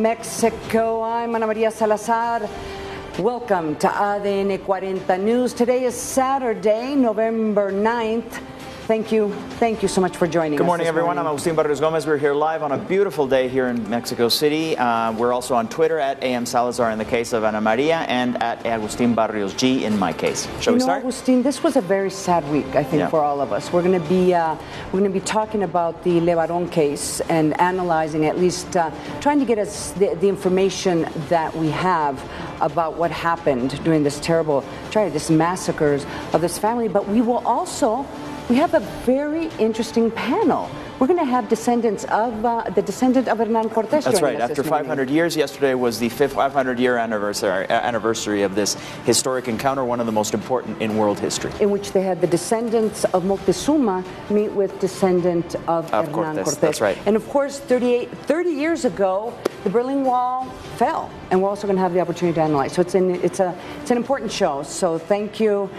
Mexico. I'm María Salazar. Welcome to ADN 40 News. Today is Saturday, November 9th. Thank you so much for joining us. Good morning, everyone. I'm Agustín Barrios Gómez. We're here live on a beautiful day here in Mexico City. We're also on Twitter at AM Salazar in the case of Ana María and at Agustín Barrios G in my case. Shall we start? Agustín, this was a very sad week, I think, for all of us. We're going to be talking about the LeBarón case and analyzing, at least trying to get us the information that we have about what happened during this terrible, this massacres of this family. But we will also. We have a very interesting panel. We're going to have descendants of the descendant of Hernán Cortes. That's right. After 500 years, yesterday was the 500-year anniversary of this historic encounter, one of the most important in world history. In which they had the descendants of Moctezuma meet with descendant of Hernán Cortes. That's right. And of course, 30 years ago, the Berlin Wall fell, and we're also going to have the opportunity to analyze. So it's an important show. So thank you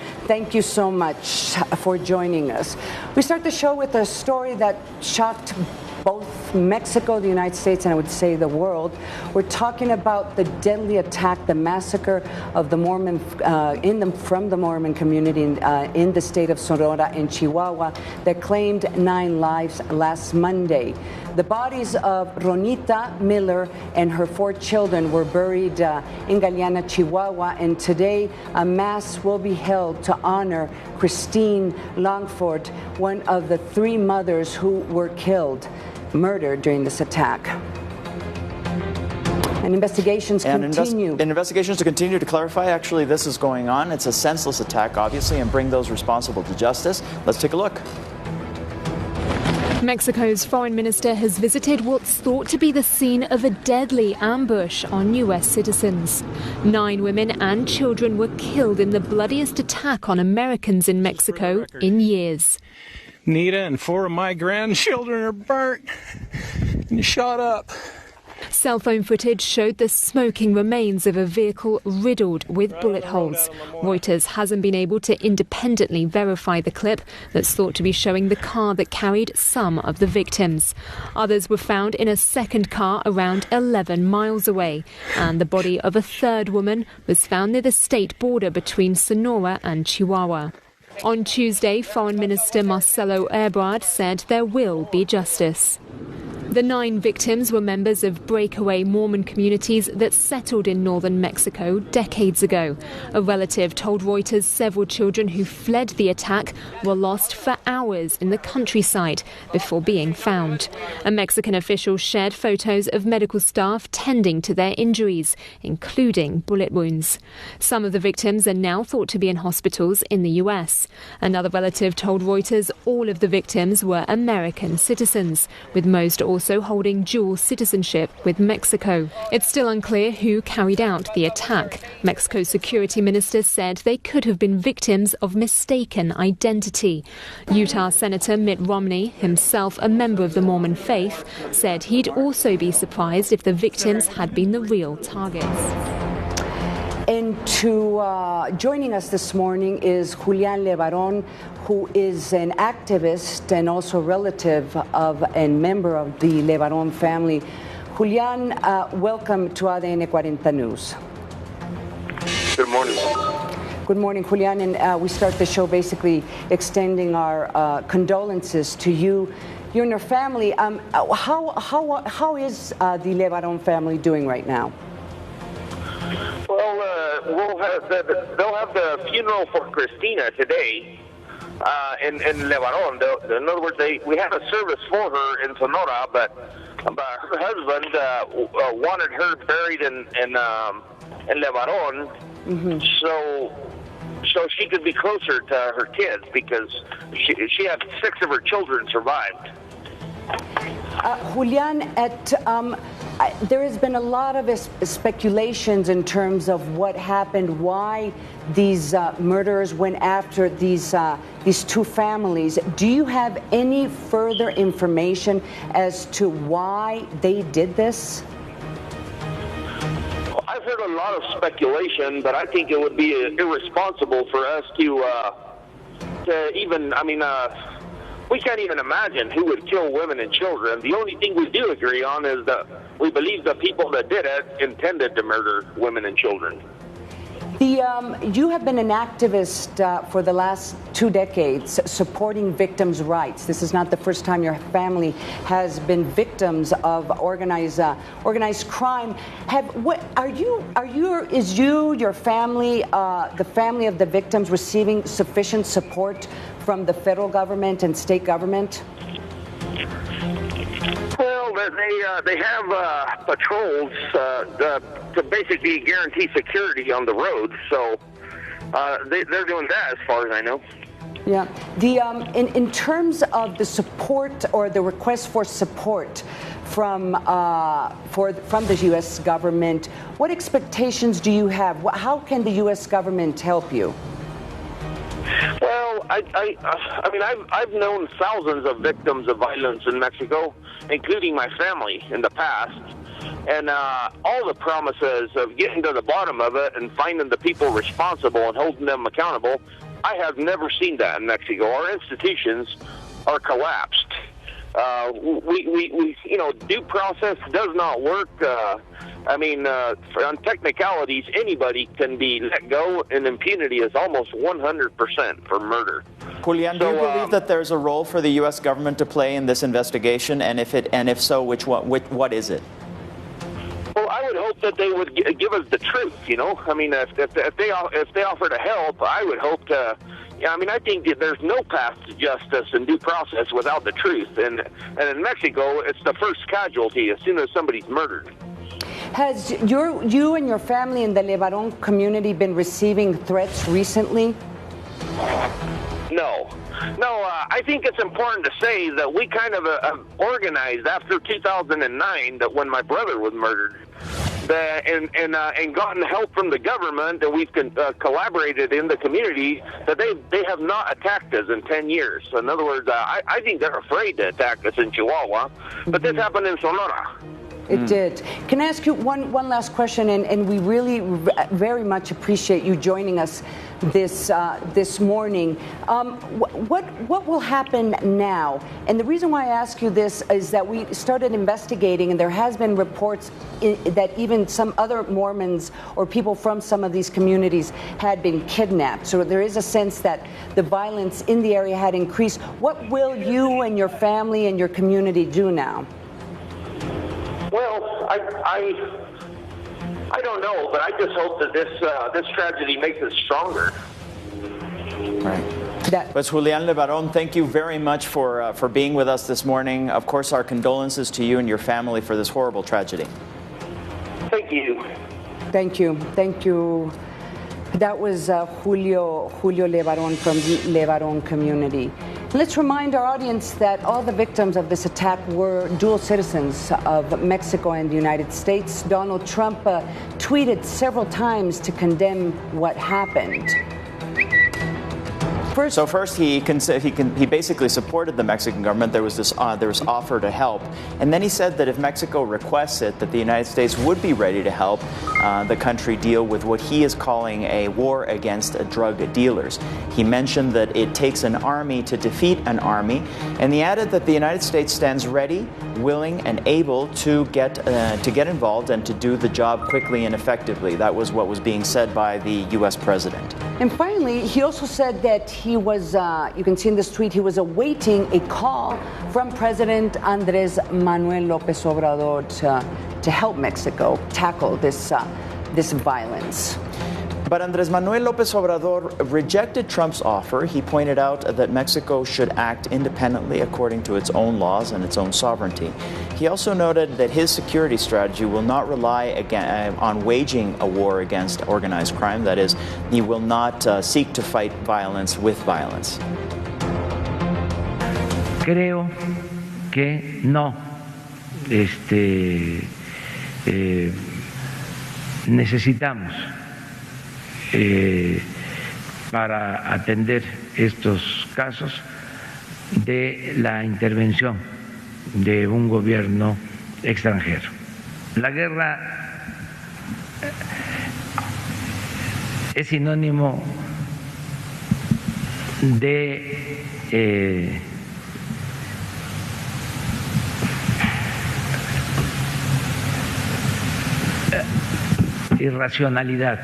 so much for joining us. We start the show with a story that shocked both Mexico, the United States, and I would say the world. We're talking about the deadly attack, the massacre of the Mormon from the Mormon community in the state of Sonora in Chihuahua that claimed 9 lives last Monday. The bodies of Ronita Miller and her 4 children were buried in Galeana, Chihuahua, and today a mass will be held to honor Christine Longford, one of the 3 mothers who were murdered during this attack. And investigations continue. Investigations to continue to clarify actually this is going on. It's a senseless attack, obviously, and bring those responsible to justice. Let's take a look. Mexico's foreign minister has visited what's thought to be the scene of a deadly ambush on U.S. citizens. 9 women and children were killed in the bloodiest attack on Americans in Mexico in years. Nita and 4 of my grandchildren are burnt and shot up. Cell phone footage showed the smoking remains of a vehicle riddled with bullet holes. Reuters hasn't been able to independently verify the clip that's thought to be showing the car that carried some of the victims. Others were found in a second car around 11 miles away, and the body of a 3rd woman was found near the state border between Sonora and Chihuahua. On Tuesday, Foreign Minister Marcelo Ebrard said there will be justice. The 9 victims were members of breakaway Mormon communities that settled in northern Mexico decades ago. A relative told Reuters several children who fled the attack were lost for hours in the countryside before being found. A Mexican official shared photos of medical staff tending to their injuries, including bullet wounds. Some of the victims are now thought to be in hospitals in the US. Another relative told Reuters all of the victims were American citizens, with most also holding dual citizenship with Mexico. It's still unclear who carried out the attack. Mexico's security minister said they could have been victims of mistaken identity. Utah Senator Mitt Romney, himself a member of the Mormon faith, said he'd also be surprised if the victims had been the real targets. And joining us this morning is Julián LeBarón, who is an activist and also relative of and member of the LeBarón family. Julián, welcome to ADN 40 News. Good morning. Good morning, Julián, and we start the show basically extending our condolences to you and your family. How is the LeBarón family doing right now? Well, they'll have the funeral for Christina today in LeBarón. In other words, we had a service for her in Sonora, but her husband wanted her buried in LeBarón, so she could be closer to her kids because she had 6 of her children survived. Julián, there has been a lot of speculations in terms of what happened, why these murderers went after these 2 families. Do you have any further information as to why they did this? Well, I've heard a lot of speculation, but I think it would be irresponsible for us to even, we can't even imagine who would kill women and children. The only thing we do agree on is that we believe the people that did it intended to murder women and children. You have been an activist for the last 2 decades supporting victims' rights. This is not the first time your family has been victims of organized crime. Is your family, the family of the victims, receiving sufficient support from the federal government and state government? Well, they have patrols to basically guarantee security on the road, so they're doing that as far as I know. Yeah. In terms of the support or the request for support from the U.S. government, what expectations do you have? How can the U.S. government help you? Well, I mean, I've known thousands of victims of violence in Mexico, including my family in the past. And all the promises of getting to the bottom of it and finding the people responsible and holding them accountable, I have never seen that in Mexico. Our institutions are collapsed. Due process does not work. On technicalities, anybody can be let go, and impunity is almost 100% for murder. Julian, do you believe that there's a role for the U.S. government to play in this investigation, and if so, what is it? Well, I would hope that they would give us the truth. I mean, if they offer to help, I would hope to. I think that there's no path to justice and due process without the truth, and in Mexico, it's the first casualty as soon as somebody's murdered. Has you and your family in the LeBarón community been receiving threats recently? No. I think it's important to say that we kind of organized after 2009, that when my brother was murdered, and gotten help from the government, and we've collaborated in the community, that they have not attacked us in 10 years. So in other words, I think they're afraid to attack us in Chihuahua, but this happened in Sonora. It did. Can I ask you one last question? And we really very much appreciate you joining us this morning. What will happen now? And the reason why I ask you this is that we started investigating, and there has been reports that even some other Mormons or people from some of these communities had been kidnapped. So there is a sense that the violence in the area had increased. What will you and your family and your community do now? Well, I don't know, but I just hope that this tragedy makes us stronger. Right. But Julian LeBarón, thank you very much for being with us this morning. Of course, our condolences to you and your family for this horrible tragedy. Thank you. Thank you. Thank you. That was Julio LeBarón from the LeBarón community. Let's remind our audience that all the victims of this attack were dual citizens of Mexico and the United States. Donald Trump tweeted several times to condemn what happened. First, he basically supported the Mexican government. There was offer to help, and then he said that if Mexico requests it, that the United States would be ready to help the country deal with what he is calling a war against drug dealers. He mentioned that it takes an army to defeat an army, and he added that the United States stands ready, willing, and able to get involved and to do the job quickly and effectively. That was what was being said by the U.S. president. And finally, he also said that he was, you can see in this tweet, he was awaiting a call from President Andrés Manuel López Obrador to help Mexico tackle this violence. But Andrés Manuel López Obrador rejected Trump's offer. He pointed out that Mexico should act independently according to its own laws and its own sovereignty. He also noted that his security strategy will not rely on waging a war against organized crime. That is, he will not seek to fight violence with violence. Creo que no necesitamos para atender estos casos de la intervención de un gobierno extranjero. La guerra es sinónimo de irracionalidad.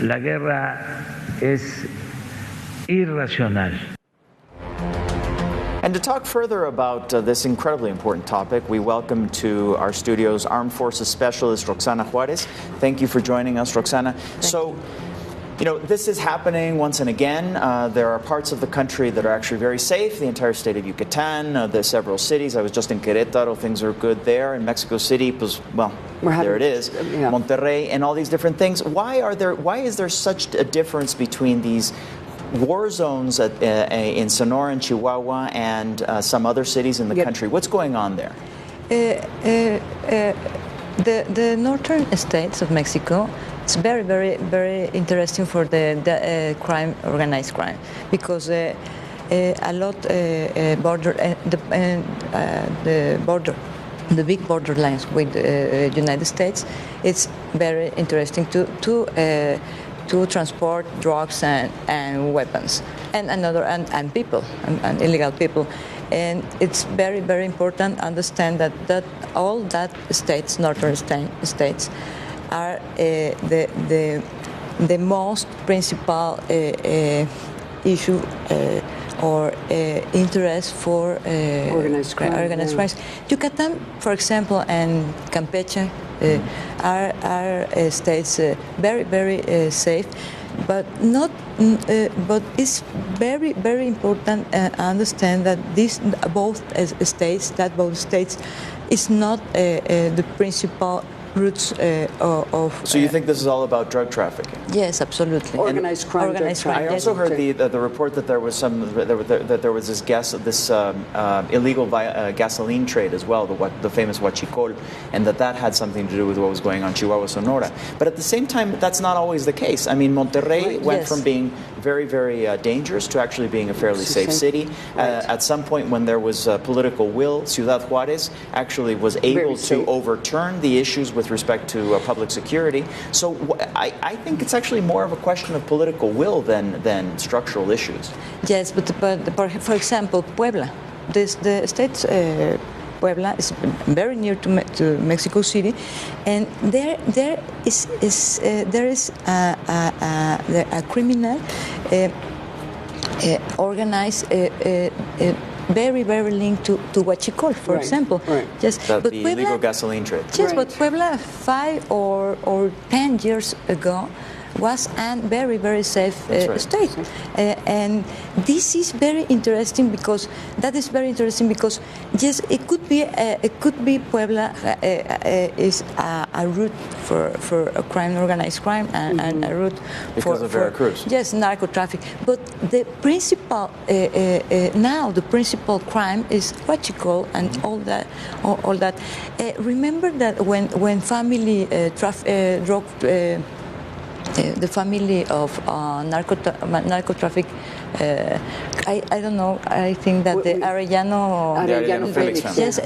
La guerra es irracional. And to talk further about this incredibly important topic, we welcome to our studios Armed Forces Specialist Roxana Juarez. Thank you for joining us, Roxana. You know, this is happening once and again. There are parts of the country that are actually very safe. The entire state of Yucatan, there's several cities. I was just in Querétaro, things are good there. In Mexico City, well, there it is. Yeah. Monterrey, and all these different things. Why is there such a difference between these war zones in Sonora and Chihuahua and some other cities in the country? What's going on there? The northern states of Mexico, it's very, very, very interesting for the crime, organized crime, because a lot border the big borderlines with the United States. It's very interesting to transport drugs and weapons and people and illegal people. And it's very, very important to understand that all that states, northern states, are the most principal issue or interest for organized crimes. Yucatan, for example, and Campeche are states very, very safe, but not. But it's very, very important to understand that both states is not the principal roots of. So you think this is all about drug trafficking? Yes, absolutely. Organized crime. I also heard the report that there was this illegal gasoline trade as well, the famous huachicol, and that had something to do with what was going on Chihuahua, Sonora. But at the same time, that's not always the case. I mean, Monterrey went from being very, very dangerous to actually being a fairly safe city. At some point, when there was political will, Ciudad Juárez actually was able to overturn the issues with respect to public security. So I think it's actually more of a question of political will than structural issues. Yes, but for example, Puebla, the state Puebla is very near to Mexico City, and there is a criminal organized. Very, very linked to huachicol, for example. Yes, the illegal gasoline trade. Yes, but Puebla 5 or 10 years ago was a very, very safe state, and this is very interesting because yes, it could be Puebla is a route for a crime, organized crime, and a route because of Veracruz. Yes, narco traffic. But the principal now the principal crime is huachicol and all that. Remember that when family drug. The family of narco traffic, I don't know. I think that the Arellano Felix family. Yes,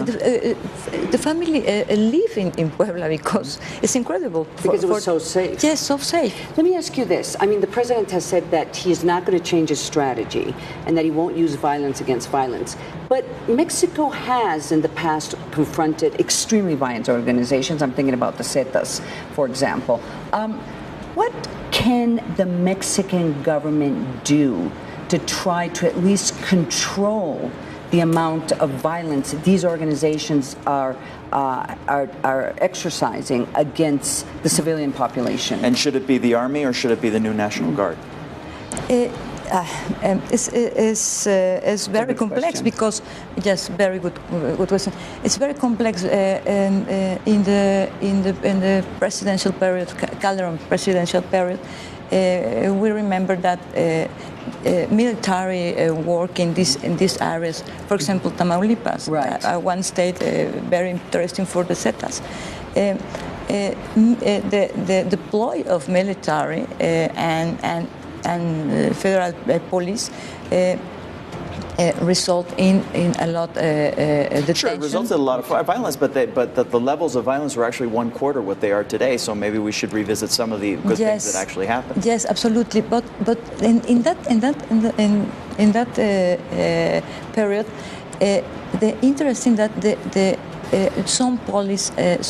the family live in Puebla because it's incredible. Because it was so safe. Yes, so safe. Let me ask you this. I mean, the president has said that he is not going to change his strategy and that he won't use violence against violence. But Mexico has in the past confronted extremely violent organizations. I'm thinking about the Zetas, for example. What can the Mexican government do to try to at least control the amount of violence these organizations are exercising against the civilian population? And should it be the army or should it be the new National Guard? It's very complex because, yes, very good question. It's very complex in the presidential period, Calderon presidential period. We remember that military work in these areas, for example, Tamaulipas, one state very interesting for the Zetas. The deploy of military and federal police result in a lot detention. Sure, it resulted in a lot of violence, but the levels of violence were actually 1/4 what they are today. So maybe we should revisit some of the good things that actually happened. Yes, absolutely. But in that period, the interesting that some police, in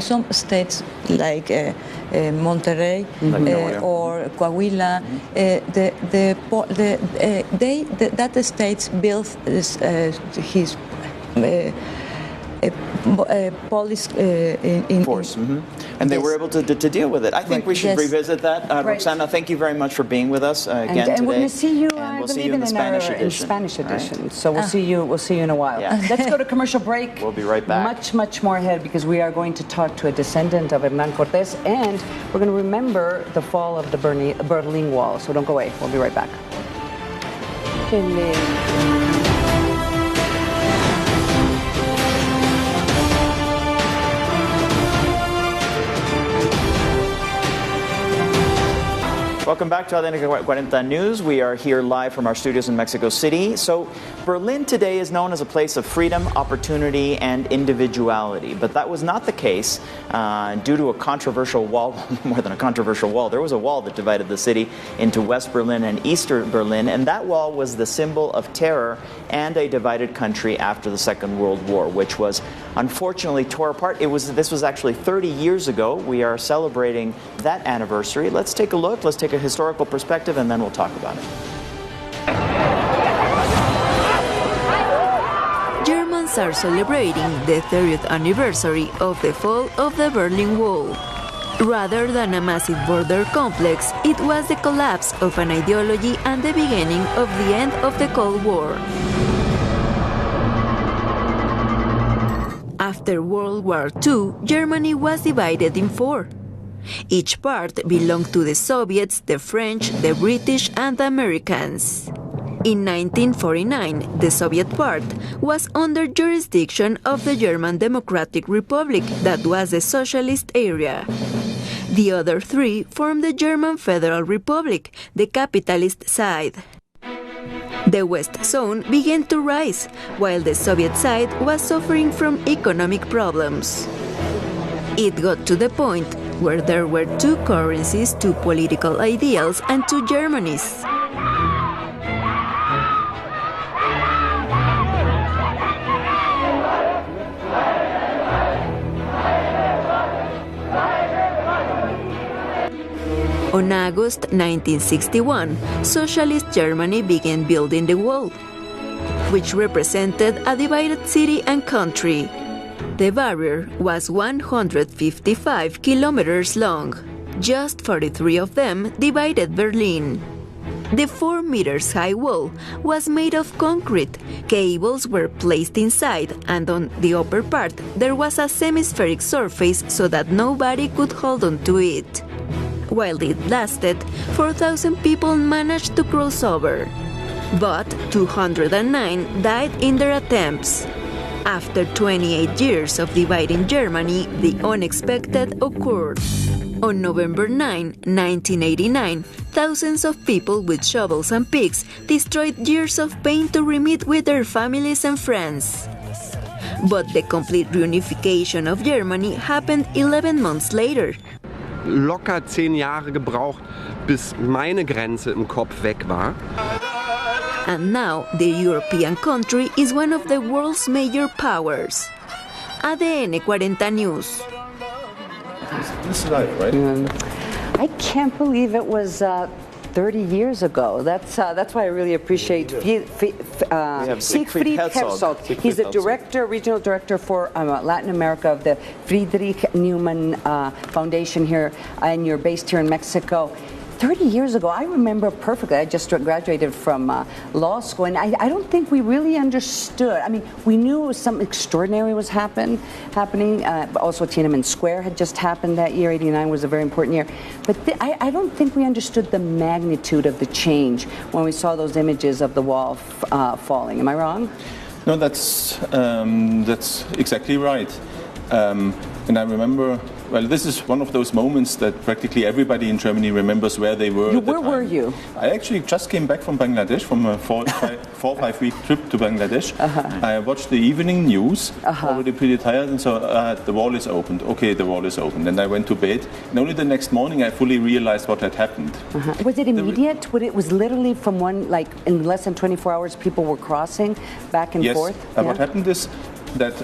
some states like Monterrey or Coahuila, that states built his police in force. And they were able to deal with it. I think we should revisit that. Roxana, thank you very much for being with us again today. And we're going to see you, and I we'll see believe, you in the Spanish edition. Spanish edition. Right. So we'll see you in a while. Yeah. Let's go to commercial break. We'll be right back. Much more ahead, because we are going to talk to a descendant of Hernán Cortés, and we're going to remember the fall of the Berlin Wall. So don't go away. We'll be right back. Welcome back to ADN 40 News. We are here live from our studios in Mexico City. So Berlin today is known as a place of freedom, opportunity, and individuality. But that was not the case due to a controversial wall, more than a controversial wall. There was a wall that divided the city into West Berlin and East Berlin, and that wall was the symbol of terror and a divided country after the Second World War, which was unfortunately tore apart. This was actually 30 years ago. We are celebrating that anniversary. Let's take a look. Let's take a historical perspective, and then we'll talk about it. Germans are celebrating the 30th anniversary of the fall of the Berlin Wall. Rather than a massive border complex, it was the collapse of an ideology and the beginning of the end of the Cold War. After World War II, Germany was divided in four. Each part belonged to the Soviets, the French, the British, and the Americans. In 1949, the Soviet part was under jurisdiction of the German Democratic Republic, that was the socialist area. The other three formed the German Federal Republic, the capitalist side. The West Zone began to rise, while the Soviet side was suffering from economic problems. It got to the point where there were two currencies, two political ideals, and two Germanys. On August 1961, Socialist Germany began building the wall, which represented a divided city and country. The barrier was 155 kilometers long. Just 43 of them divided Berlin. The 4 meters high wall was made of concrete. Cables were placed inside, and on the upper part there was a semi-spheric surface so that nobody could hold on to it. While it lasted, 4,000 people managed to cross over. But 209 died in their attempts. After 28 years of dividing Germany, the unexpected occurred. On November 9, 1989, thousands of people with shovels and picks destroyed years of pain to remeet with their families and friends. But the complete reunification of Germany happened 11 months later. Locker 10 Jahre gebraucht, bis meine Grenze im Kopf weg war. And now the European country is one of the world's major powers. ADN 40 News. This is live, right? I can't believe it was 30 years ago. That's why I really appreciate Siegfried Herzog. He's the director, regional director for Latin America of the Friedrich Naumann Foundation here, and you're based here in Mexico. 30 years ago, I remember perfectly. I just graduated from law school, and I don't think we really understood. I mean, we knew something extraordinary was happening. Also, Tiananmen Square had just happened that year. 89 was a very important year. But I don't think we understood the magnitude of the change when we saw those images of the wall falling. Am I wrong? No, that's exactly right. And I remember, well, this is one of those moments that practically everybody in Germany remembers where they were. Where were you? I actually just came back from Bangladesh, from a 4-5 week trip to Bangladesh. I watched the evening news, already pretty tired, and so the wall is opened. Okay, the wall is opened. And I went to bed, and only the next morning I fully realized what had happened. Was it immediate? It was literally from one, like in less than 24 hours, people were crossing back and forth? Yes. What happened is, that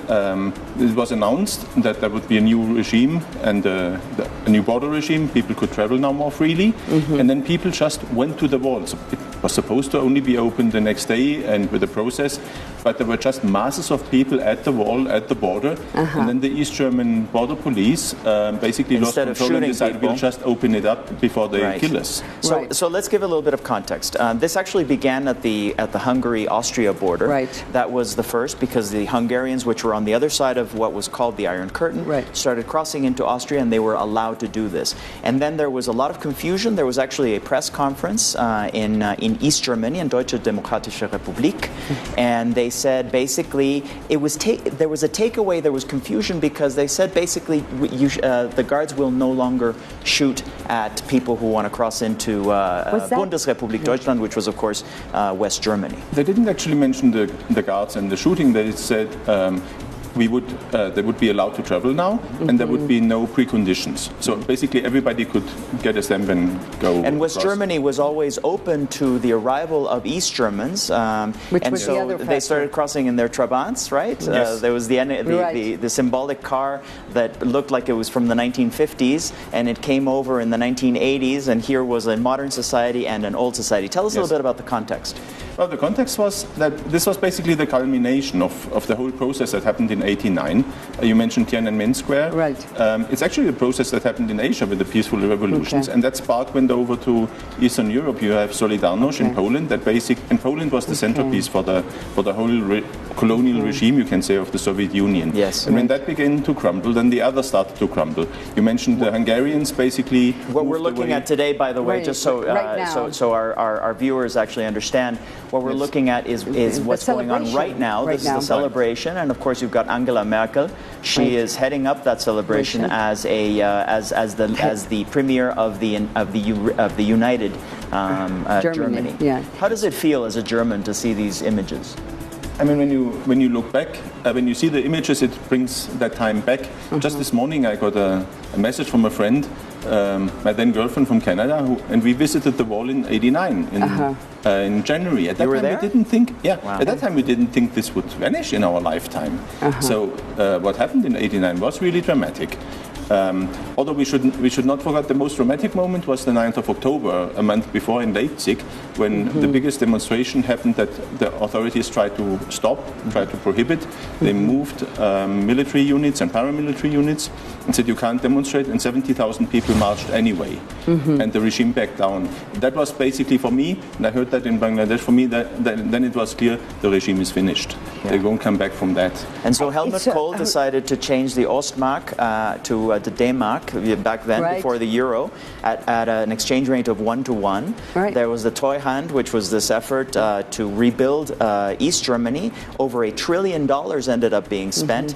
it was announced that there would be a new regime and a new border regime. People could travel now more freely, and then people just went to the wall. So it was supposed to only be opened the next day and with a process, but there were just masses of people at the wall, at the border, and then the East German border police basically lost control and decided we'll just open it up before they kill us. So let's give a little bit of context. This actually began at the Hungary-Austria border. That was the first because the Hungarians, which were on the other side of what was called the Iron Curtain, started crossing into Austria, and they were allowed to do this. And then there was a lot of confusion. There was actually a press conference in East Germany, in Deutsche Demokratische Republik, and they said basically there was a takeaway. There was confusion because they said basically the guards will no longer shoot at people who want to cross into Bundesrepublik Deutschland, which was of course West Germany. They didn't actually mention the guards and the shooting. They said they would be allowed to travel now, and there would be no preconditions. So basically everybody could get a stamp and go. And West Germany was always open to the arrival of East Germans, and so they started crossing in their Trabants, right? Yes. There was the symbolic car that looked like it was from the 1950s, and it came over in the 1980s, and here was a modern society and an old society. Tell us a little bit about the context. Well, the context was that this was basically the culmination of the whole process that happened in '89. You mentioned Tiananmen Square. It's actually a process that happened in Asia with the peaceful revolutions, and that spark went over to Eastern Europe. You have Solidarność in Poland. And Poland was the centerpiece for the whole colonial regime, you can say, of the Soviet Union. And when that began to crumble, then the others started to crumble. You mentioned the Hungarians basically. What we're looking at today, by the way, just so our viewers actually understand, what we're looking at is what's going on right now. This is the celebration, and of course you've got Angela Merkel. She is heading up that celebration as the premier of the United Germany. How does it feel as a German to see these images? I mean, when you look back, when you see the images, it brings that time back. Just this morning, I got a message from a friend, my then girlfriend from Canada, and we visited the wall in '89 in January. At that time, we didn't think. At that time, we didn't think this would vanish in our lifetime. So what happened in '89 was really dramatic. Although we should not forget the most dramatic moment was the 9th of October, a month before in Leipzig, when the biggest demonstration happened that the authorities tried to stop, tried to prohibit. They moved military units and paramilitary units and said you can't demonstrate, and 70,000 people marched anyway, and the regime backed down. That was basically for me, and I heard that in Bangladesh, for me, then it was clear the regime is finished. They won't come back from that. And so Helmut Kohl decided to change the Ostmark to the D-Mark back then, before the euro, at an exchange rate of 1 to 1. There was the Treuhand, which was this effort to rebuild East Germany. Over $1 trillion ended up being spent.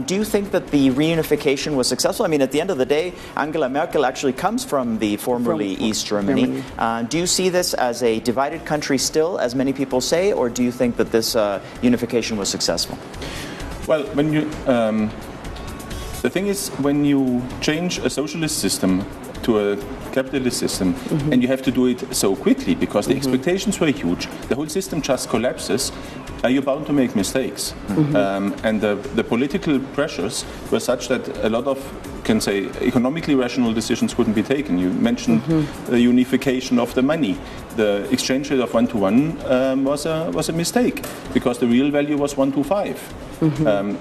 Do you think that the reunification was successful? I mean, at the end of the day, Angela Merkel actually comes from the formerly East Germany. Do you see this as a divided country still, as many people say, or do you think that this unification was successful? Well, the thing is, when you change a socialist system to a capitalist system, and you have to do it so quickly because the expectations were huge, the whole system just collapses, you're bound to make mistakes. And the political pressures were such that a lot of, can say, economically rational decisions couldn't be taken. You mentioned the unification of the money. The exchange rate of 1 to 1 was a mistake because the real value was 1 to 5.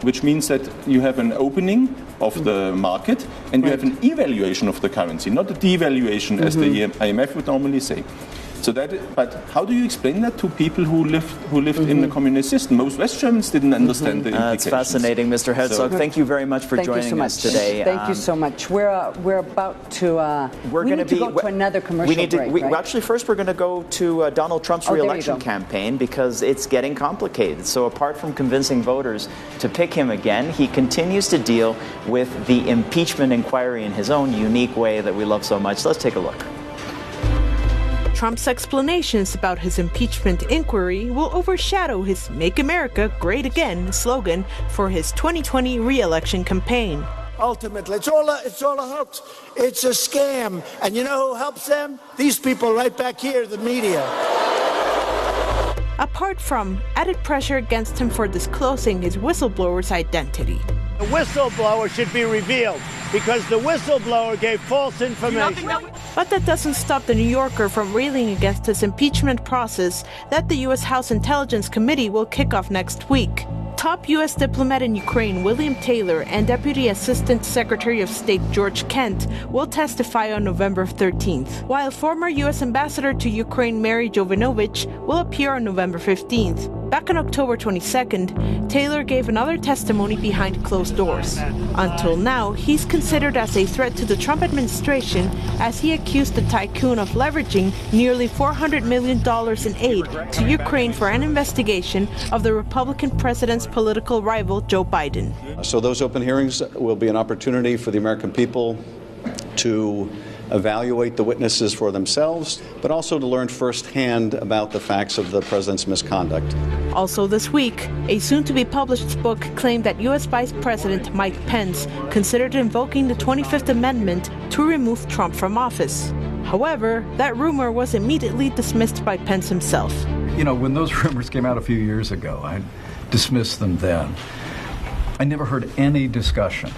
Which means that you have an opening of the market and you have an evaluation of the currency, not a devaluation as the IMF would normally say. So but how do you explain that to people who lived in the communist system? Most West Germans didn't understand the implications. It's fascinating, Mr. Herzog. Thank you very much for joining us today. Thank you so much. We're about to go to another commercial break. Actually, first we're going to go to Donald Trump's re-election campaign because it's getting complicated. So apart from convincing voters to pick him again, he continues to deal with the impeachment inquiry in his own unique way that we love so much. Let's take a look. Trump's explanations about his impeachment inquiry will overshadow his Make America Great Again slogan for his 2020 re-election campaign. Ultimately, it's all a hoax. It's a scam. And you know who helps them? These people right back here, the media. apart from added pressure against him for disclosing his whistleblower's identity. The whistleblower should be revealed because the whistleblower gave false information. But that doesn't stop the New Yorker from railing against his impeachment process that the U.S. House Intelligence Committee will kick off next week. Top U.S. diplomat in Ukraine William Taylor and Deputy Assistant Secretary of State George Kent will testify on November 13th, while former U.S. Ambassador to Ukraine Mary Jovanovich will appear on November 15th. Back on October 22nd, Taylor gave another testimony behind closed doors. Until now, he's considered as a threat to the Trump administration as he accused the tycoon of leveraging nearly $400 million in aid to Ukraine for an investigation of the Republican president's political rival, Joe Biden. So those open hearings will be an opportunity for the American people to evaluate the witnesses for themselves, but also to learn firsthand about the facts of the president's misconduct. Also this week, a soon-to-be-published book claimed that U.S. Vice President Mike Pence considered invoking the 25th Amendment to remove Trump from office. However, that rumor was immediately dismissed by Pence himself. You know, when those rumors came out a few years ago, I dismissed them then. I never heard any discussion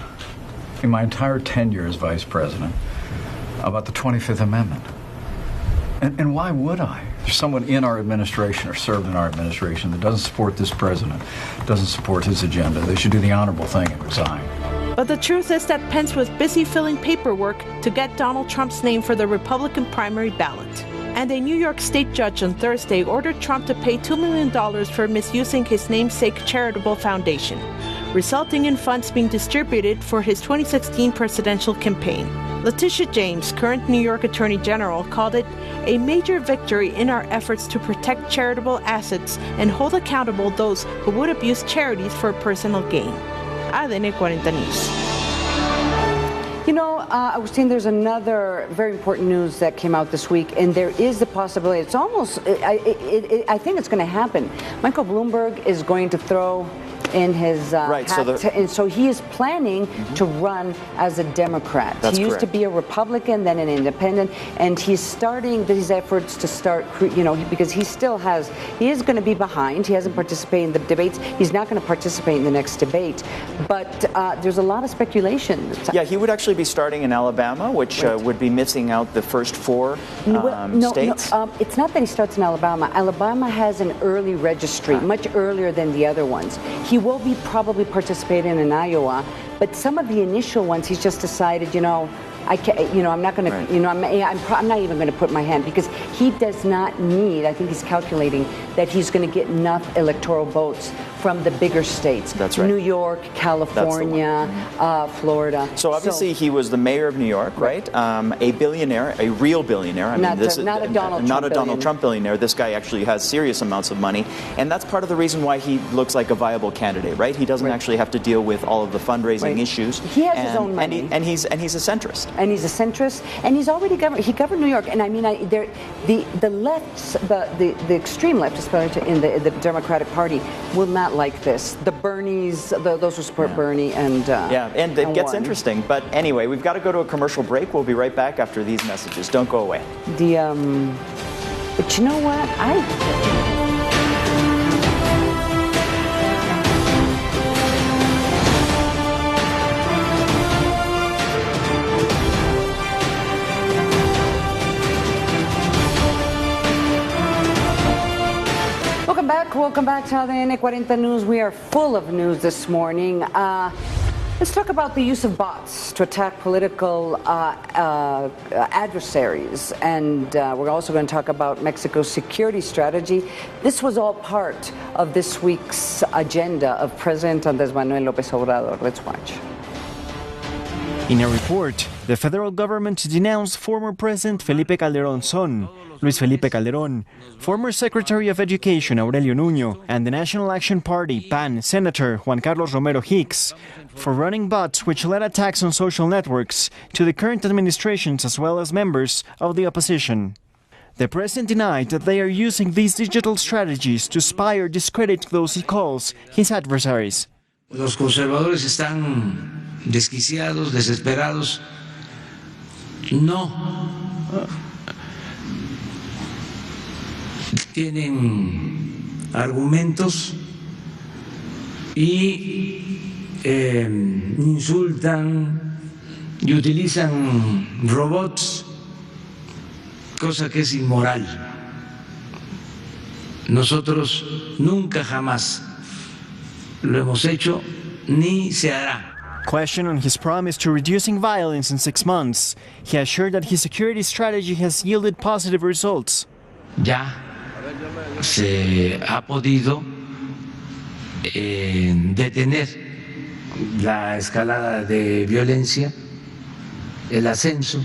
in my entire tenure as vice president about the 25th Amendment. And why would I? There's someone in our administration or served in our administration that doesn't support this president, doesn't support his agenda. They should do the honorable thing and resign. But the truth is that Pence was busy filling paperwork to get Donald Trump's name for the Republican primary ballot. And a New York state judge on Thursday ordered Trump to pay $2 million for misusing his namesake charitable foundation, resulting in funds being distributed for his 2016 presidential campaign. Letitia James, current New York Attorney General, called it a major victory in our efforts to protect charitable assets and hold accountable those who would abuse charities for personal gain. ADN 40 News. You know, Agustín, there's another very important news that came out this week, and there is the possibility, it's almost, I think it's going to happen. Michael Bloomberg is going to throw in his right, hat, and so he is planning to run as a Democrat. That's he used correct. to be a Republican, then an independent, and he's starting these efforts to start, you know, because he is going to be behind. He hasn't participated in the debates. He's not going to participate in the next debate. But there's a lot of speculation. Yeah, he would actually be starting in Alabama, which would be missing out the first four states. No, it's not that he starts in Alabama. Alabama has an early registry, much earlier than the other ones. He will be probably participating in Iowa, but some of the initial ones, he's just decided, you know, I can't, you know, I'm not going to, you know, I'm not even going to put my hand, because he does not need, I think he's calculating that he's going to get enough electoral votes from the bigger states. That's right. New York, California, Florida. So obviously he was the mayor of New York, right? A billionaire, a real billionaire. I mean, this is not a Donald Trump billionaire. This guy actually has serious amounts of money, and that's part of the reason why he looks like a viable candidate, right? He doesn't actually have to deal with all of the fundraising issues. He has his own money, and he's a centrist. And he's a centrist, and he's already governed. He governed New York, and I mean, the left, the extreme left, especially in the Democratic Party, will not like this. The Bernies, those who support Bernie, and and it gets interesting. But anyway, we've got to go to a commercial break. We'll be right back after these messages. Don't go away. But you know what? Welcome back to ADN 40 News. We are full of news this morning. Let's talk about the use of bots to attack political adversaries. And we're also going to talk about Mexico's security strategy. This was all part of this week's agenda of President Andrés Manuel López Obrador. Let's watch. In a report, the federal government denounced former President Felipe Calderón's son, Luis Felipe Calderón, former Secretary of Education Aurelio Nuño, and the National Action Party PAN Senator Juan Carlos Romero Hicks for running bots which led attacks on social networks to the current administrations as well as members of the opposition. The president denied that they are using these digital strategies to spy or discredit those he calls his adversaries. Los conservadores están desquiciados, desesperados. No tienen argumentos y insultan y utilizan robots, cosa que es inmoral. Nosotros nunca jamás lo hemos hecho ni se hará. Questioned on his promise to reducing violence in 6 months, he assured that his security strategy has yielded positive results. Ya se ha podido detener la escalada de violencia, el ascenso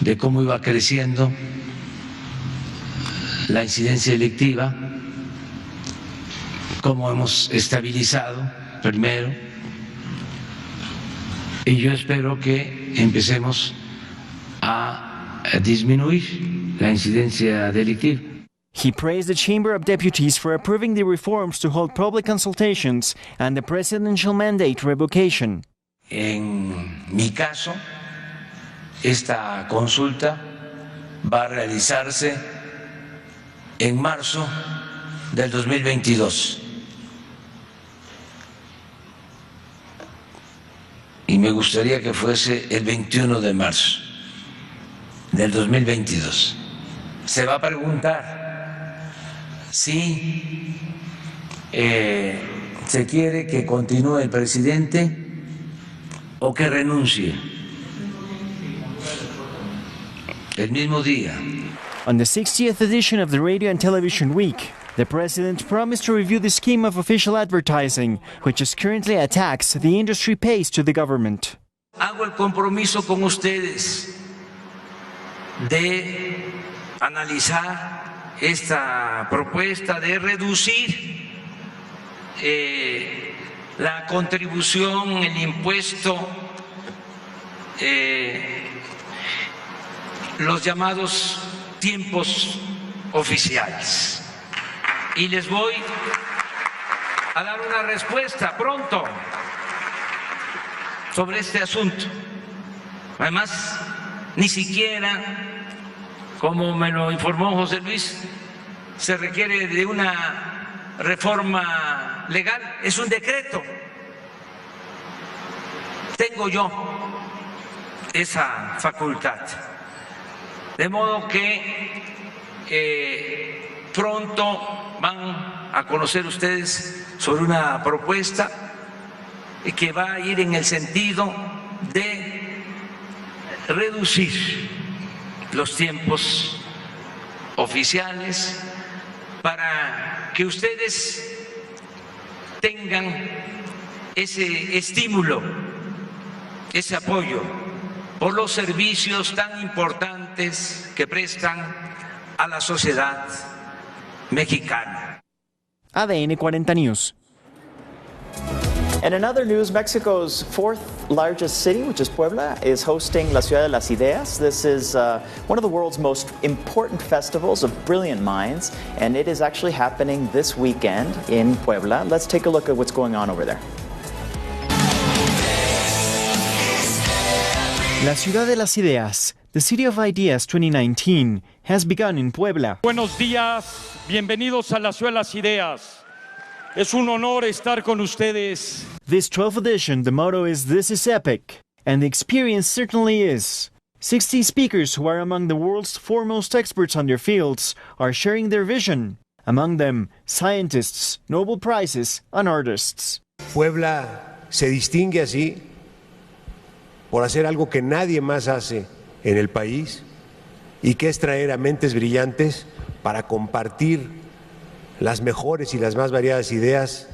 de cómo iba creciendo la incidencia delictiva, cómo hemos estabilizado primero, y yo espero que empecemos a disminuir la incidencia delictiva. He praised the Chamber of Deputies for approving the reforms to hold public consultations and the presidential mandate revocation. En mi caso, esta consulta va a realizarse en marzo del 2022. Y me gustaría que fuese el 21 de marzo del 2022. Se va a preguntar si se quiere que continúe el presidente o que renuncie el mismo día. On the 60th edition of the Radio and Television Week, the president promised to review the scheme of official advertising, which is currently a tax the industry pays to the government. Hago el compromiso con ustedes de analizar esta propuesta de reducir la contribución, el impuesto, los llamados tiempos oficiales. Y les voy a dar una respuesta pronto sobre este asunto. Además, ni siquiera, como me lo informó José Luis, se requiere de una reforma legal, es un decreto. Tengo yo esa facultad. De modo que pronto van a conocer ustedes sobre una propuesta que va a ir en el sentido de reducir los tiempos oficiales para que ustedes tengan ese estímulo, ese apoyo por los servicios tan importantes que prestan a la sociedad mexicana. ADN 40 News. And in other news, Mexico's fourth largest city, which is Puebla, is hosting La Ciudad de las Ideas. This is one of the world's most important festivals of brilliant minds, and it is actually happening this weekend in Puebla. Let's take a look at what's going on over there. La Ciudad de las Ideas, the City of Ideas 2019, has begun in Puebla. Buenos días, bienvenidos a la Ciudad de las Ideas. Es un honor estar con ustedes. This 12th edition, the motto is "This is epic," and the experience certainly is. 60 speakers who are among the world's foremost experts on their fields are sharing their vision. Among them, scientists, Nobel Prizes, and artists. Puebla se distingue así por hacer algo que nadie más hace en el país y que es traer a mentes brillantes para compartir las mejores y las más variadas ideas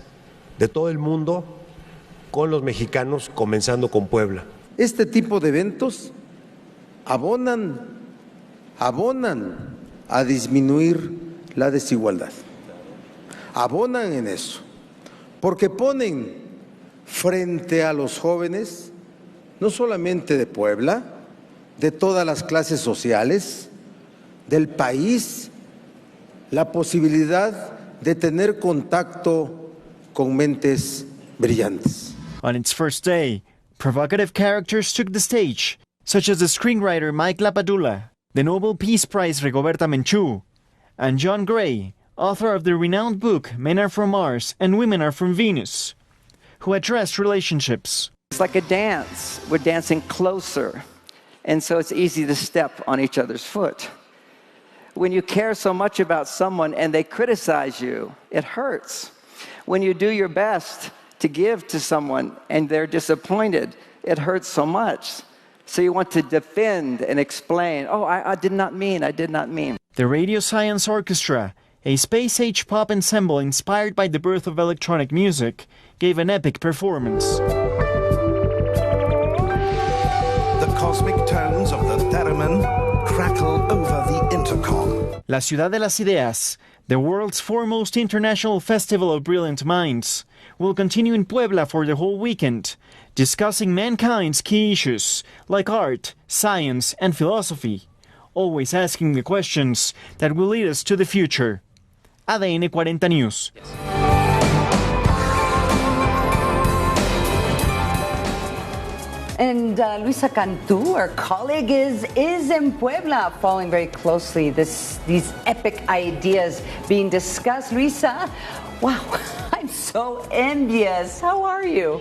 de todo el mundo con los mexicanos, comenzando con Puebla. Este tipo de eventos abonan a disminuir la desigualdad, abonan en eso, porque ponen frente a los jóvenes, no solamente de Puebla, de todas las clases sociales del país, la posibilidad de tener contacto con mentes brillantes. On its first day, provocative characters took the stage, such as the screenwriter Mike Lapadula, the Nobel Peace Prize Rigoberta Menchú, and John Gray, author of the renowned book Men Are From Mars and Women Are From Venus, who addressed relationships. It's like a dance. We're dancing closer, and so it's easy to step on each other's foot. When you care so much about someone and they criticize you, it hurts. When you do your best to give to someone and they're disappointed, it hurts so much. So you want to defend and explain, oh, I did not mean. The Radio Science Orchestra, a space-age pop ensemble inspired by the birth of electronic music, gave an epic performance. The cosmic tones of the theremin crackle over the intercom. La Ciudad de las Ideas, the world's foremost international festival of brilliant minds, will continue in Puebla for the whole weekend, discussing mankind's key issues like art, science, and philosophy, always asking the questions that will lead us to the future. ADN 40 News. And Luisa Cantú, our colleague, is in Puebla, following very closely these epic ideas being discussed. Luisa, wow, I'm so envious. How are you?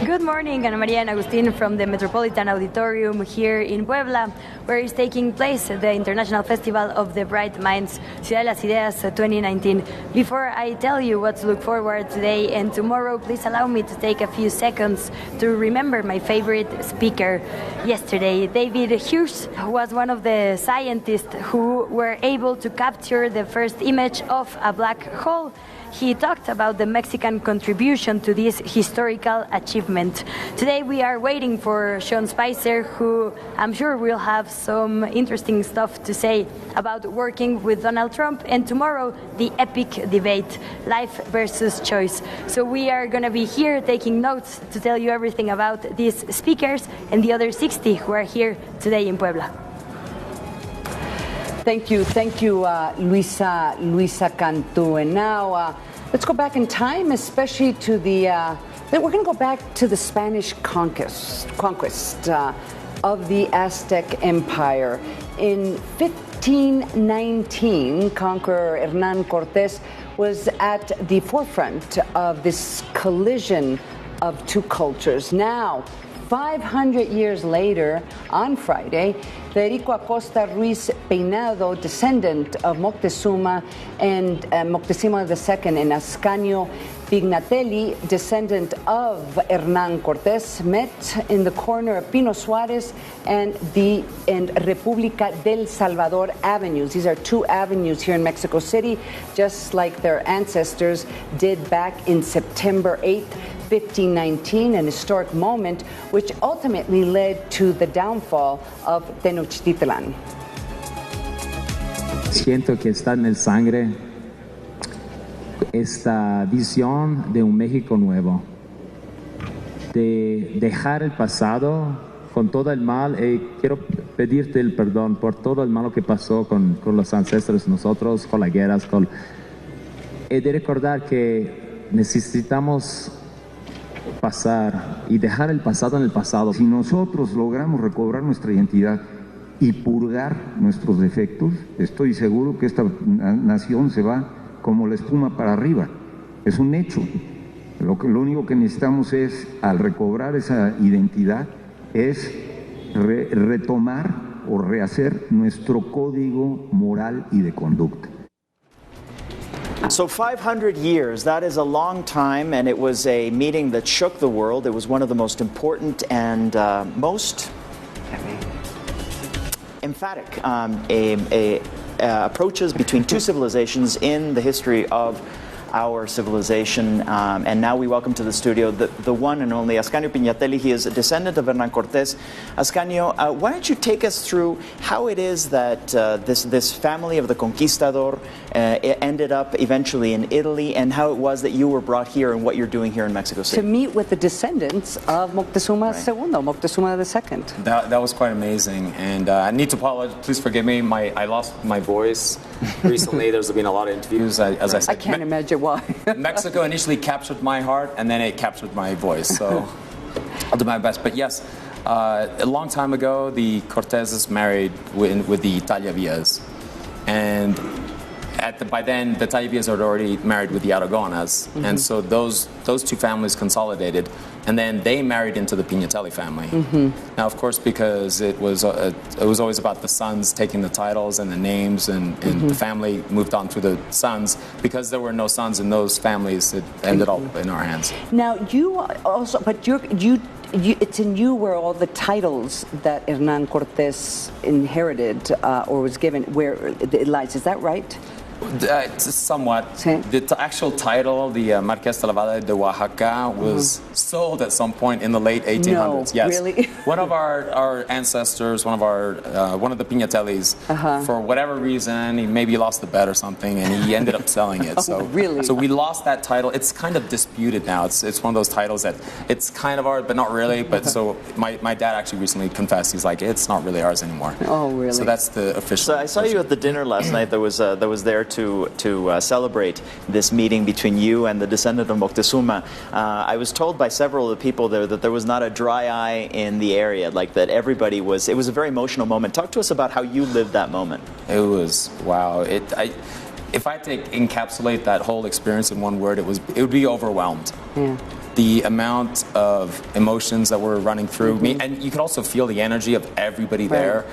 Good morning, Ana María and Agustín from the Metropolitan Auditorium here in Puebla, where is taking place the International Festival of the Bright Minds, Ciudad de las Ideas 2019. Before I tell you what to look forward today and tomorrow, please allow me to take a few seconds to remember my favorite speaker yesterday. David Hughes was one of the scientists who were able to capture the first image of a black hole. He talked about the Mexican contribution to this historical achievement. Today we are waiting for Sean Spicer, who I'm sure will have some interesting stuff to say about working with Donald Trump, and tomorrow the epic debate, life versus choice. So we are going to be here taking notes to tell you everything about these speakers and the other 60 who are here today in Puebla. Thank you, Luisa Cantú. And now let's go back in time, especially to we're going to go back to the Spanish conquest of the Aztec Empire. In 1519, conqueror Hernán Cortés was at the forefront of this collision of two cultures. Now, 500 years later, on Friday, Federico Acosta Ruiz Peinado, descendant of Moctezuma and Moctezuma II, and Ascanio Pignatelli, descendant of Hernán Cortés, met in the corner of Pino Suárez and República del Salvador avenues. These are two avenues here in Mexico City, just like their ancestors did back in September 8th, 1519, an historic moment which ultimately led to the downfall of Tenochtitlan. Siento que está en el sangre esta visión de un México nuevo, de dejar el pasado con todo el mal. Quiero pedirte el perdón por todo el malo que pasó con los ancestros, nosotros, con las guerras, de recordar que necesitamos pasar y dejar el pasado en el pasado. Si nosotros logramos recobrar nuestra identidad y purgar nuestros defectos, estoy seguro que esta nación se va como la espuma para arriba. Es un hecho. Lo único que necesitamos es, al recobrar esa identidad, es retomar o rehacer nuestro código moral y de conducta. So 500 years, that is a long time, and it was a meeting that shook the world. It was one of the most important and most emphatic approaches between two civilizations in the history of our civilization. And now we welcome to the studio the one and only Ascanio Pignatelli. He is a descendant of Hernán Cortés. Ascanio, why don't you take us through how it is that this family of the conquistador ended up eventually in Italy, and how it was that you were brought here and what you're doing here in Mexico City? To meet with the descendants of Moctezuma II, Moctezuma II. That was quite amazing, and I need to apologize. Please forgive me. I lost my voice recently. There's been a lot of interviews. As I said, I can't imagine why. Mexico initially captured my heart, and then it captured my voice. So I'll do my best. But yes, A long time ago, the Corteses married with the Tallavillas, and by then the Tallavillas had already married with the Aragonas, and so those two families consolidated, and then they married into the Pignatelli family. Now, of course, because it was always about the sons taking the titles and the names, and the family moved on through the sons. Because there were no sons in those families, it ended up in our hands. Now, you also, but it's in you where all the titles that Hernán Cortés inherited or was given, where it lies. Is that right? Somewhat. The actual title, the Marqués de la Valle de Oaxaca, was sold at some point in the late 1800s. No, yes, really? One of our ancestors, one of the Pignatellis, for whatever reason, he maybe lost the bet or something, and he ended up selling it. So really? So we lost that title. It's kind of disputed now. It's one of those titles that it's kind of ours, but not really. But so my dad actually recently confessed. He's like, it's not really ours anymore. Oh, really? So that's the official. So I saw you at the dinner last night. That was there to celebrate this meeting between you and the descendant of Moctezuma. I was told by several of the people there that there was not a dry eye in the area, like that everybody was. It was a very emotional moment. Talk to us about how you lived that moment. It was wow. If I had to encapsulate that whole experience in one word, it would be overwhelmed. Yeah. The amount of emotions that were running through me, and you could also feel the energy of everybody there.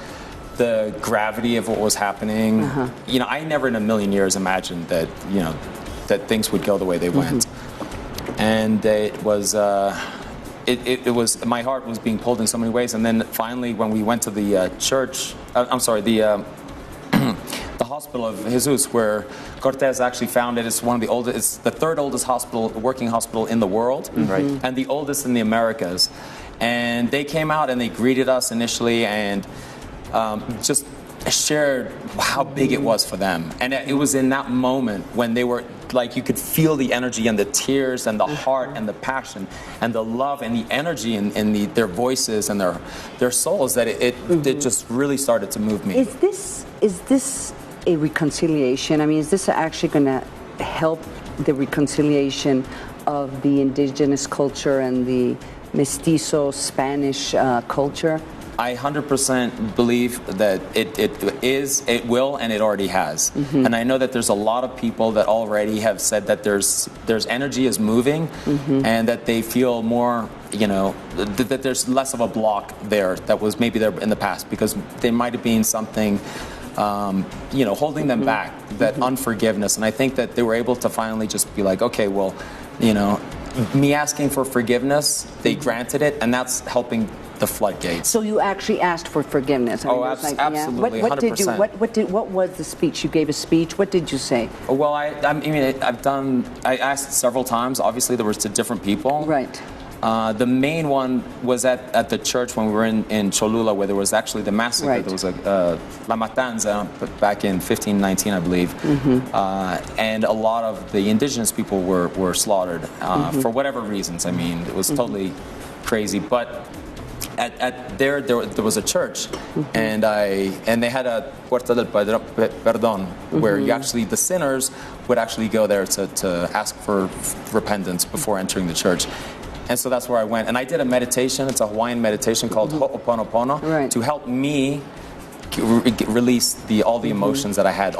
The gravity of what was happening. You know, I never in a million years imagined that, you know, that things would go the way they went. And it was, my heart was being pulled in so many ways. And then finally, when we went to the church, the hospital of Jesus, where Cortés actually founded, it's one of the oldest, it's the third oldest hospital, working hospital in the world, and the oldest in the Americas. And they came out and they greeted us initially, and just shared how big it was for them. And it was in that moment when they were like, you could feel the energy and the tears and the heart and the passion and the love and the energy in their voices and their souls that it just really started to move me. Is this a reconciliation? I mean, is this actually going to help the reconciliation of the indigenous culture and the mestizo Spanish culture? I 100% believe that it will, and it already has. And I know that there's a lot of people that already have said that there's energy is moving, and that they feel more, you know, that there's less of a block there that was maybe there in the past, because there might have been something, you know, holding them back, that unforgiveness. And I think that they were able to finally just be like, okay, well, you know, me asking for forgiveness, they granted it, and that's helping the floodgates. So you actually asked for forgiveness? I mean, absolutely, what 100%. did you? What was the speech? You gave a speech. What did you say? Well, I asked several times. Obviously, there was to different people. Right. The main one was at the church when we were in Cholula, where there was actually the massacre. Right. There was La Matanza back in 1519, I believe, and a lot of the indigenous people were slaughtered for whatever reasons. I mean, it was totally crazy, but. There was a church, and they had a Puerta del Perdón, where you actually, the sinners would actually go there to ask for repentance before entering the church. And so that's where I went, and I did a meditation. It's a Hawaiian meditation called Ho'oponopono, to help me release all the emotions that I had.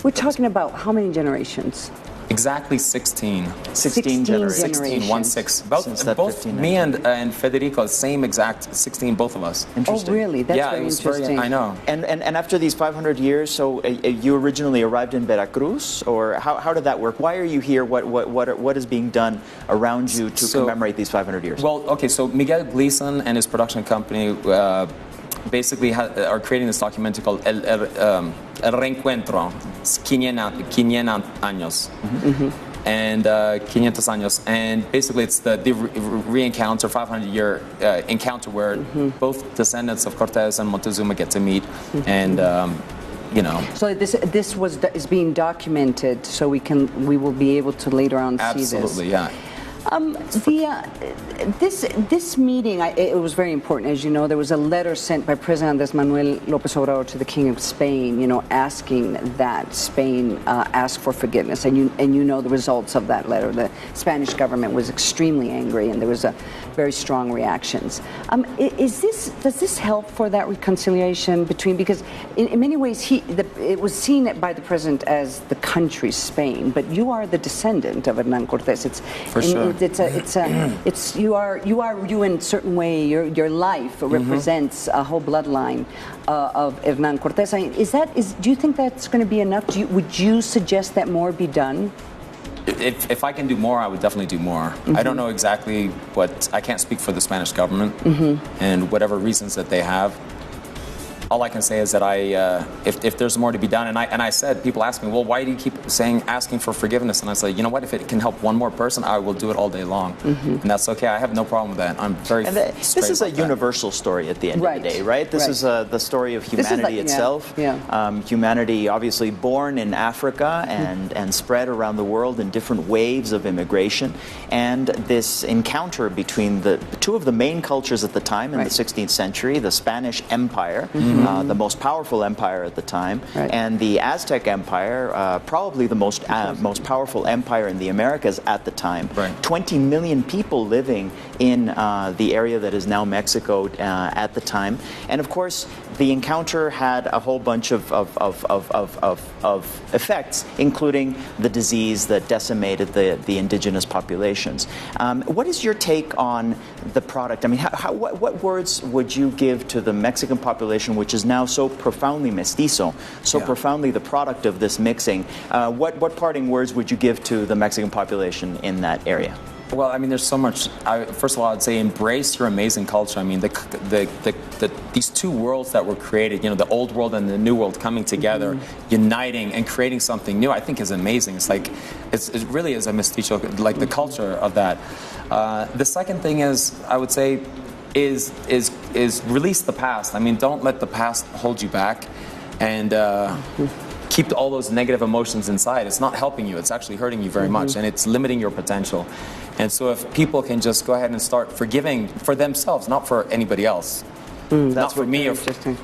We're talking about how many generations? Exactly 16 generations. 16, 1-6. Both me and Federico, same exact 16, both of us. Interesting. Oh, really? That's very interesting. I know. And after these 500 years, so you originally arrived in Veracruz, or how did that work? Why are you here? What is being done around you to commemorate these 500 years? Well, okay, so Miguel Gleason and his production company basically are creating this documentary called El Reencuentro, 500 años. And 500 años. And basically it's the re-encounter, 500-year encounter where both descendants of Cortés and Moctezuma get to meet. And you know. So this is being documented, so we will be able to later on see this. Absolutely, yeah. This meeting, it was very important. As you know, there was a letter sent by President Andrés Manuel López Obrador to the King of Spain, asking that Spain ask for forgiveness. And you know the results of that letter. The Spanish government was extremely angry, and there was a very strong reactions. Does this help for that reconciliation between? Because in many ways, it was seen by the president as the country Spain, but you are the descendant of Hernán Cortés. You are you in a certain way. Your life represents a whole bloodline of Hernán Cortés. I mean, do you think that's going to be enough? Would you suggest that more be done? If I can do more, I would definitely do more. I don't know exactly I can't speak for the Spanish government and whatever reasons that they have. All I can say is that if there's more to be done, and I said, people ask me, well, why do you keep asking for forgiveness? And I say, you know what, if it can help one more person, I will do it all day long. And that's okay. I have no problem with that. I'm very This is a universal story at the end of the day, right? This is the story of humanity itself. Humanity obviously born in Africa and spread around the world in different waves of immigration. And this encounter between the two of the main cultures at the time in the 16th century, the Spanish Empire, the most powerful empire at the time, and the Aztec Empire, probably the most powerful empire in the Americas at the time. 20 million people living in the area that is now Mexico at the time. And of course, the encounter had a whole bunch of effects, including the disease that decimated the indigenous populations. What is your take on the product? I mean, what words would you give to the Mexican population, which is now so profoundly mestizo, so profoundly the product of this mixing? What parting words would you give to the Mexican population in that area? Well, I mean, there's so much. First of all, I'd say embrace your amazing culture. I mean, these two worlds that were created, the old world and the new world coming together, uniting and creating something new, I think is amazing. It's like, it really is a mestizo, like the culture of that. The second thing is, I would say, is release the past. I mean, don't let the past hold you back, and keep all those negative emotions inside. It's not helping you. It's actually hurting you very much, and it's limiting your potential. And so if people can just go ahead and start forgiving for themselves, not for anybody else. Not for me.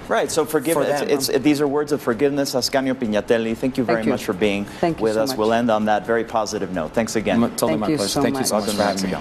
Right, so forgiveness. These are words of forgiveness. Ascanio Piñatelli, thank you very much for being with us. We'll end on that very positive note. Thanks again. Totally my pleasure. Thank you so much for having me.